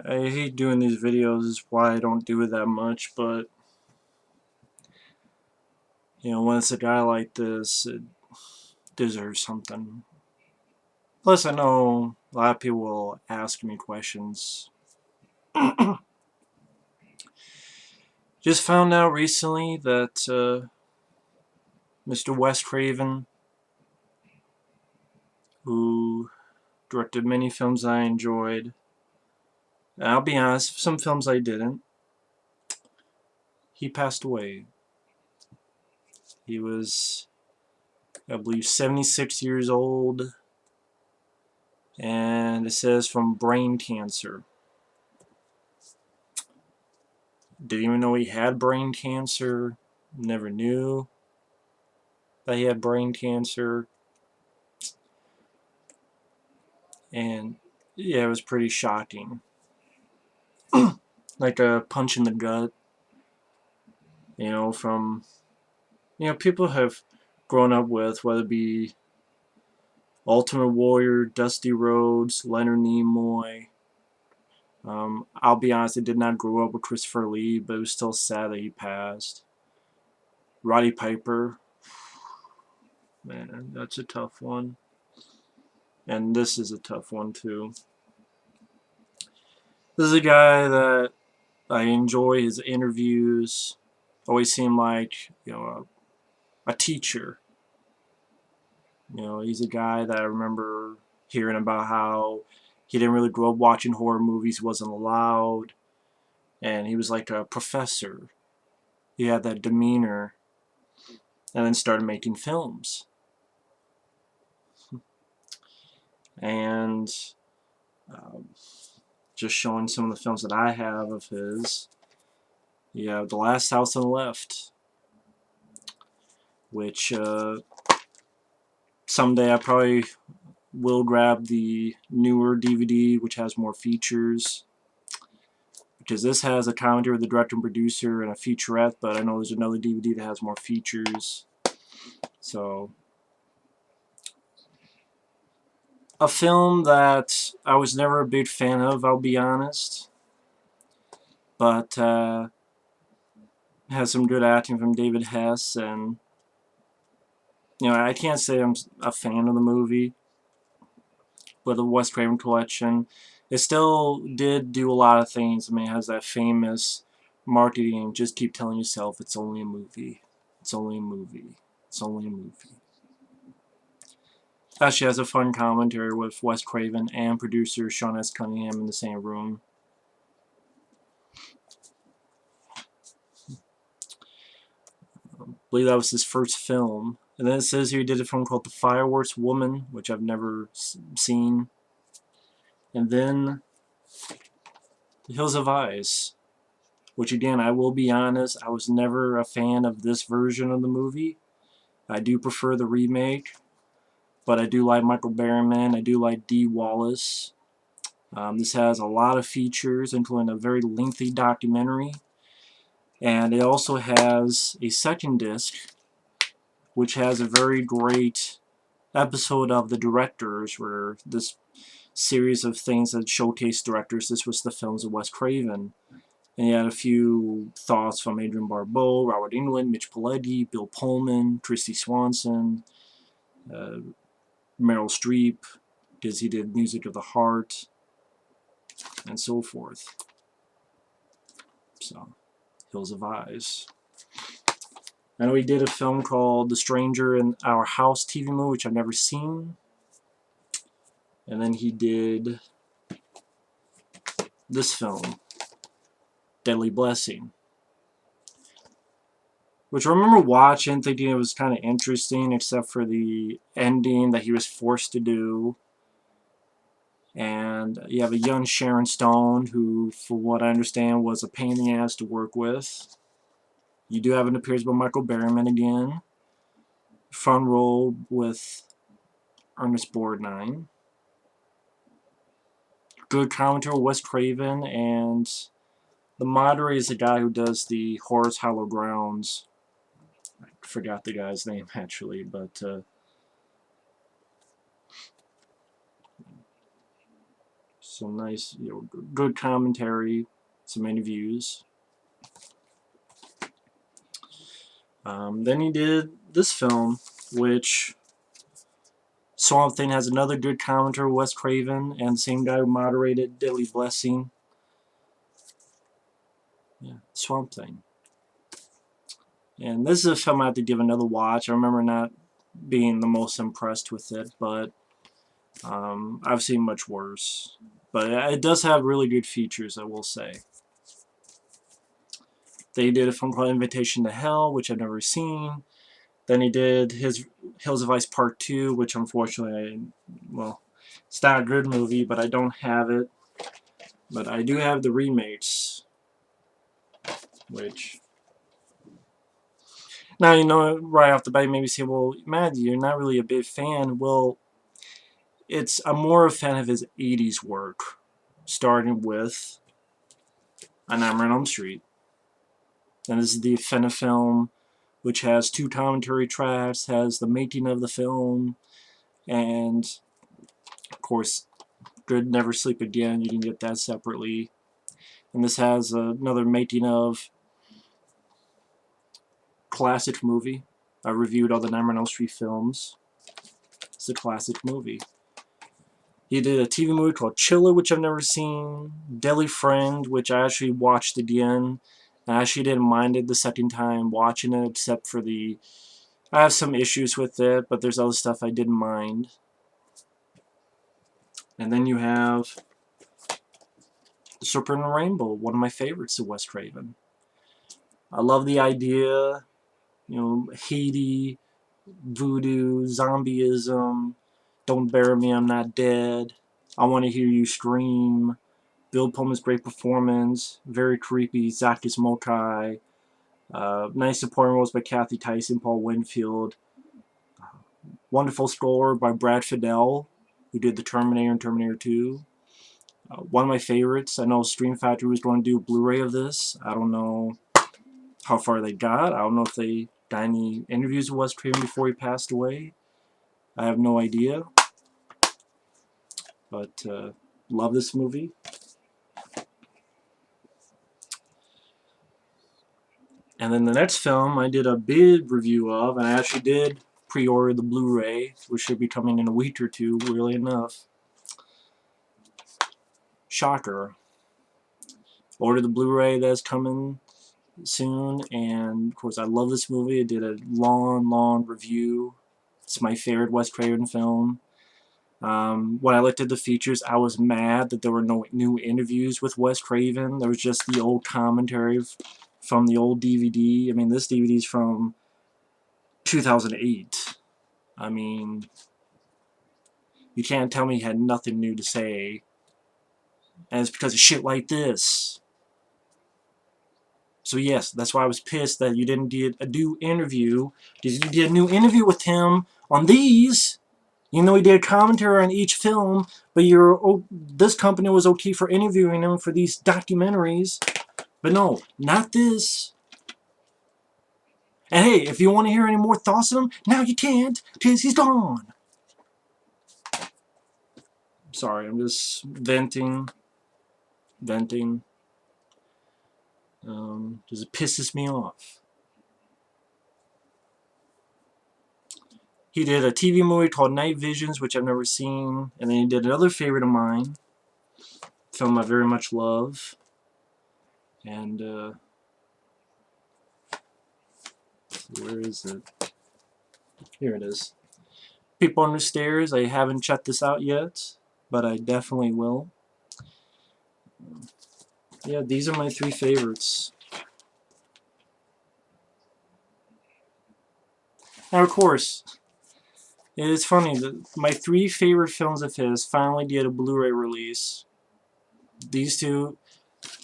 I hate doing these videos, is why I don't do it that much, but when it's a guy like this, it deserves something. Plus, I know a lot of people will ask me questions. Just found out recently that Mr. Wes Craven, who directed many films I enjoyed, and I'll be honest, some films I didn't, he passed away. He was, I believe, 76 years old, and it says from brain cancer. Didn't even know he had brain cancer. Never knew that he had brain cancer. And yeah, it was pretty shocking. Like a punch in the gut, from, people have grown up with, whether it be Ultimate Warrior, Dusty Rhodes, Leonard Nimoy. I'll be honest, I did not grow up with Christopher Lee, but it was still sad that he passed. Roddy Piper, man, that's a tough one. And this is a tough one too. This is a guy that I enjoy his interviews. Always seemed like, a teacher. He's a guy that I remember hearing about how he didn't really grow up watching horror movies, wasn't allowed, and he was like a professor. He had that demeanor, and then started making films. And um, just showing some of the films that I have of his. You have The Last House on the Left, which someday I probably will grab the newer DVD, which has more features. Because this has a commentary with the director and producer and a featurette, but I know there's another DVD that has more features. So, a film that I was never a big fan of, I'll be honest. But has some good acting from David Hess, and I can't say I'm a fan of the movie, but the Wes Craven collection, it still did do a lot of things. I mean, it has that famous marketing, just keep telling yourself it's only a movie. It's only a movie. It's only a movie. Actually has a fun commentary with Wes Craven and producer Sean S. Cunningham in the same room. I believe that was his first film. And then it says here he did a film called The Fireworks Woman, which I've never seen. And then The Hills of Eyes, which again, I will be honest, I was never a fan of this version of the movie. I do prefer the remake, but I do like Michael Berryman. I do like Dee Wallace. This has a lot of features, including a very lengthy documentary. And it also has a second disc, which has a very great episode of The Directors, where this series of things that showcase directors, this was the films of Wes Craven. And he had a few thoughts from Adrian Barbeau, Robert Englund, Mitch Pileggi, Bill Pullman, Christy Swanson, Meryl Streep, because he did Music of the Heart, and so forth. So, Hills of Eyes. I know he did a film called The Stranger in Our House TV movie, which I've never seen. And then he did this film, Deadly Blessing, which I remember watching, thinking it was kind of interesting, except for the ending that he was forced to do. And you have a young Sharon Stone, who, for what I understand, was a pain in the ass to work with. You do have an appearance by Michael Berryman again. Front role with Ernest Borgnine. Good commentary with Wes Craven, and the moderator is the guy who does the Horror's Hollow Grounds. I forgot the guy's name, actually, but Some nice, good commentary, some interviews. Then he did this film, which Swamp Thing has another good commentator, Wes Craven, and the same guy who moderated Deadly Blessing. Yeah, Swamp Thing. And this is a film I have to give another watch. I remember not being the most impressed with it, but I've seen much worse. But it does have really good features, I will say. They did a film called Invitation to Hell, which I've never seen. Then he did his Hills of Ice Part 2, which unfortunately, well, it's not a good movie, but I don't have it. But I do have the remakes, which... Now, right off the bat, you maybe say, well, Matt, you're not really a big fan. Well, I'm more a fan of his 80s work, starting with A Nightmare on Elm Street. And this is the Fenna film, which has 2 commentary tracks, has the making of the film, and, of course, Good Never Sleep Again. You can get that separately. And this has another making of classic movie. I reviewed all the Nightmare on Elm Street films. It's a classic movie. He did a TV movie called Chiller, which I've never seen. Deadly Friend, which I actually watched again. And I actually didn't mind it the second time watching it, except for I have some issues with it, but there's other stuff I didn't mind. And then you have The Serpent and the Rainbow, one of my favorites of Wes Craven. I love the idea, Haiti, voodoo, zombieism, don't bury me, I'm not dead, I want to hear you scream, Bill Pullman's great performance, very creepy, Zacchaeus Mokai, nice supporting roles by Kathy Tyson, Paul Winfield, wonderful score by Brad Fiedel, who did The Terminator and Terminator 2. One of my favorites. I know Stream Factory was going to do a Blu-ray of this. I don't know how far they got. I don't know if they got any interviews with Wes Craven before he passed away. I have no idea. But love this movie. And then the next film I did a big review of, and I actually did pre-order the Blu-ray, which should be coming in a week or two, weirdly enough. Shocker. Ordered the Blu-ray that's coming soon, and of course I love this movie. I did a long review. It's my favorite Wes Craven film. When I looked at the features, I was mad that there were no new interviews with Wes Craven. There was just the old commentary from the old DVD. I mean, this DVD is from 2008. I mean, you can't tell me he had nothing new to say. And it's because of shit like this. So yes, that's why I was pissed that you didn't do a new interview. Because you did a new interview with him on these. You know, he did a commentary on each film, but this company was okay for interviewing him for these documentaries. But no, not this. And hey, if you want to hear any more thoughts on him, now you can't, because he's gone. Sorry, I'm just venting. Just it pisses me off. He did a TV movie called Night Visions, which I've never seen, and then he did another favorite of mine, a film I very much love, and where is it? Here it is. People on the Stairs. I haven't checked this out yet, but I definitely will. Yeah, these are my 3 favorites. Now, of course, it is funny that my 3 favorite films of his finally did a Blu-ray release. These 2,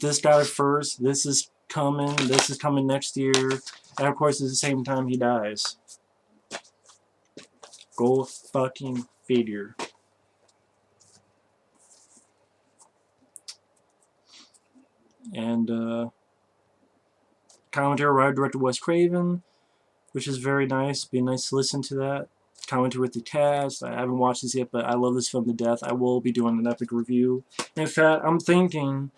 this got it first, this is coming next year, and of course at the same time he dies. Go fucking figure. And commentary by director Wes Craven, which is very nice. Be nice to listen to that. Talented with the Cast. I haven't watched this yet, but I love this film to death. I will be doing an epic review. In fact, I'm thinking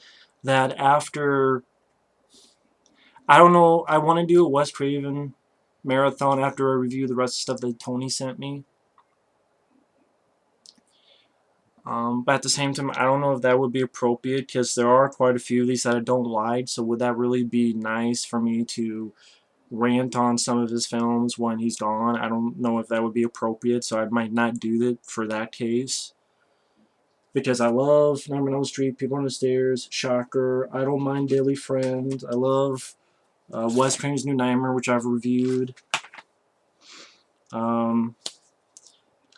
that after, I don't know, I want to do a Wes Craven marathon after I review the rest of the stuff that Tony sent me. But at the same time, I don't know if that would be appropriate, because there are quite a few of these that I don't like, so would that really be nice for me to rant on some of his films when he's gone? I don't know if that would be appropriate, so I might not do it for that case. Because I love Nightmare on Elm Street, People on the Stairs, Shocker, I Don't Mind Daily Friend, I love Wes Craven's New Nightmare, which I've reviewed. I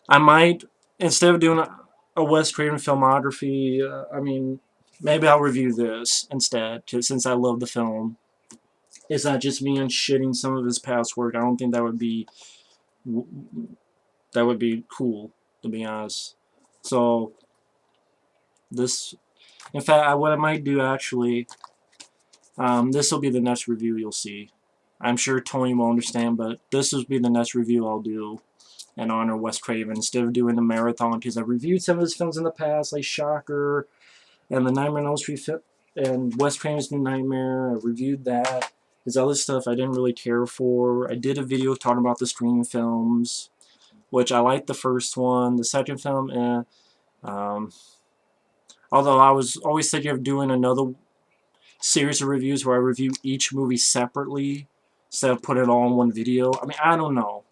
might, instead of doing a Wes Craven filmography, I mean, maybe I'll review this instead, since I love the film. It's not just me shitting some of his past work. I don't think that would be cool, to be honest. So this, in fact, what I might do actually, this will be the next review you'll see. I'm sure Tony will understand, but this will be the next review I'll do in honor of Wes Craven, instead of doing the marathon, because I've reviewed some of his films in the past, like Shocker and the Nightmare on Elm Street film, and Wes Craven's New Nightmare. I reviewed that. His other stuff I didn't really care for. I did a video talking about the Scream films, which I liked the first one. The second film, although I was always thinking of doing another series of reviews where I review each movie separately instead of putting it all in one video. I mean, I don't know.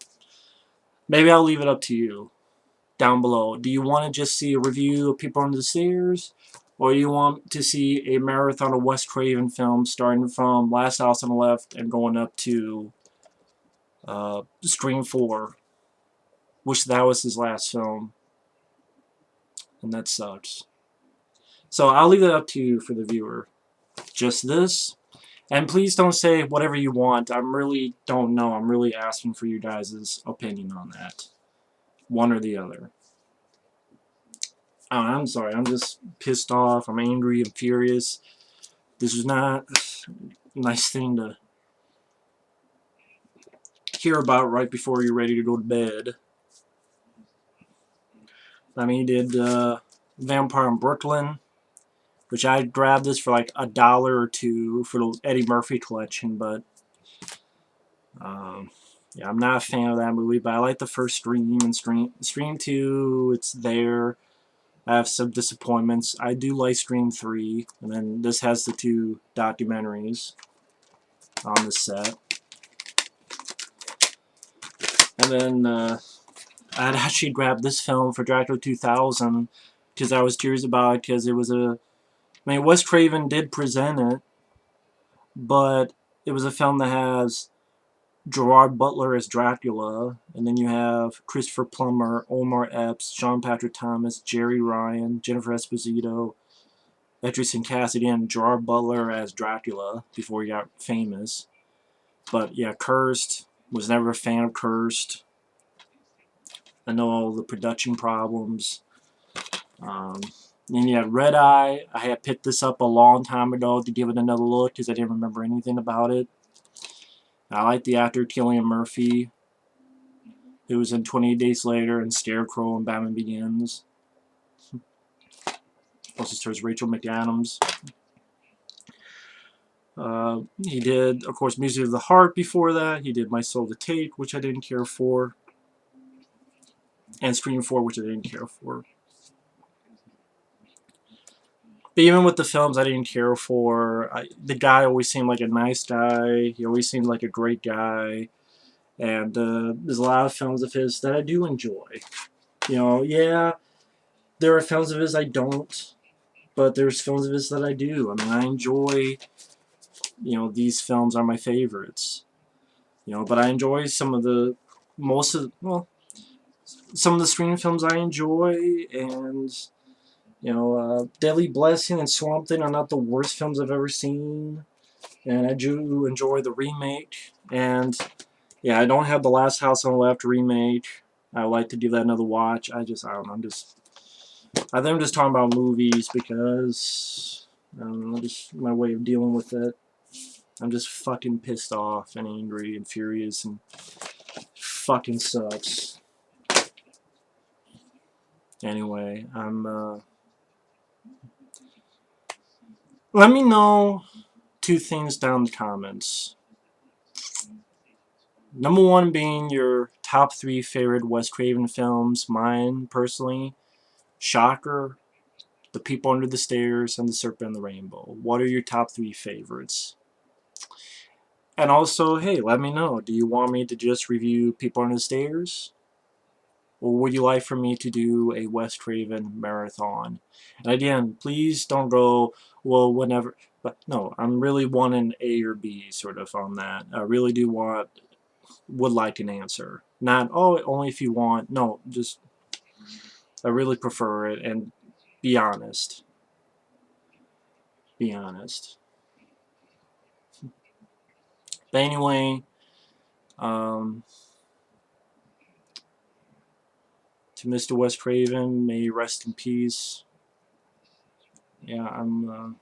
Maybe I'll leave it up to you down below. Do you want to just see a review of People Under the Stairs? Or you want to see a marathon of Wes Craven films starting from Last House on the Left and going up to Scream 4, which that was his last film, and that sucks. So I'll leave it up to you for the viewer. Just this, and please don't say whatever you want. I really don't know. I'm really asking for you guys' opinion on that, one or the other. Oh, I'm sorry. I'm just pissed off. I'm angry. I'm furious. This is not a nice thing to hear about right before you're ready to go to bed. I mean, he did Vampire in Brooklyn, which I grabbed this for like $1 or $2 for the Eddie Murphy collection, but yeah, I'm not a fan of that movie, but I like the first Scream, and Scream 2, it's there. I have some disappointments. I do like Scream 3, and then this has the 2 documentaries on the set. And then I'd actually grabbed this film for Dracula 2000 because I was curious about it, because it was I mean, Wes Craven did present it, but it was a film that has Gerard Butler as Dracula, and then you have Christopher Plummer, Omar Epps, Sean Patrick Thomas, Jerry Ryan, Jennifer Esposito, Edrison Cassidy, and Gerard Butler as Dracula before he got famous. But yeah, Cursed, was never a fan of Cursed. I know all the production problems. Then you have Red Eye. I had picked this up a long time ago to give it another look because I didn't remember anything about it. I like the actor Cillian Murphy, who was in 28 Days Later and Scarecrow and Batman Begins. Also stars Rachel McAdams. He did, of course, Music of the Heart before that. He did My Soul to Take, which I didn't care for. And Scream 4, which I didn't care for. But even with the films I didn't care for, the guy always seemed like a nice guy. He always seemed like a great guy. And there's a lot of films of his that I do enjoy. You know, yeah, there are films of his I don't, but there's films of his that I do. I mean, I enjoy, you know, these films are my favorites. You know, but I enjoy some of the Scream films I enjoy, and you know, Deadly Blessing and Swamp Thing are not the worst films I've ever seen, and I do enjoy the remake. And yeah, I don't have the Last House on the Left remake. I would like to give that another watch. I don't know. I think I'm just talking about movies because I don't know, just my way of dealing with it. I'm just fucking pissed off and angry and furious, and fucking sucks. Anyway, let me know two things down in the comments. Number one being your top 3 favorite Wes Craven films. Mine, personally, Shocker, The People Under the Stairs, and The Serpent and the Rainbow. What are your top 3 favorites? And also, hey, let me know. Do you want me to just review People Under the Stairs? Or would you like for me to do a Wes Craven marathon? And again, please don't go, well, whenever. But no, I'm really wanting A or B sort of on that. I really do would like an answer. Not, oh, only if you want. No, just, I really prefer it. And be honest. Be honest. But anyway, um, to Mr. Wes Craven, may he rest in peace. Yeah, I'm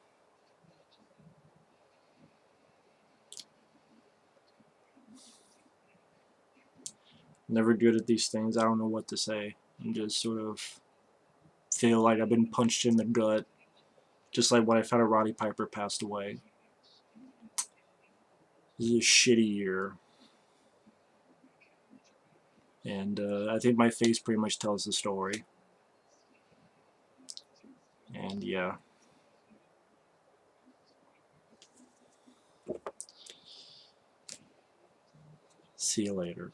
never good at these things. I don't know what to say. I'm just sort of feel like I've been punched in the gut, just like when I found out Roddy Piper passed away. This is a shitty year. And I think my face pretty much tells the story. And yeah. See you later.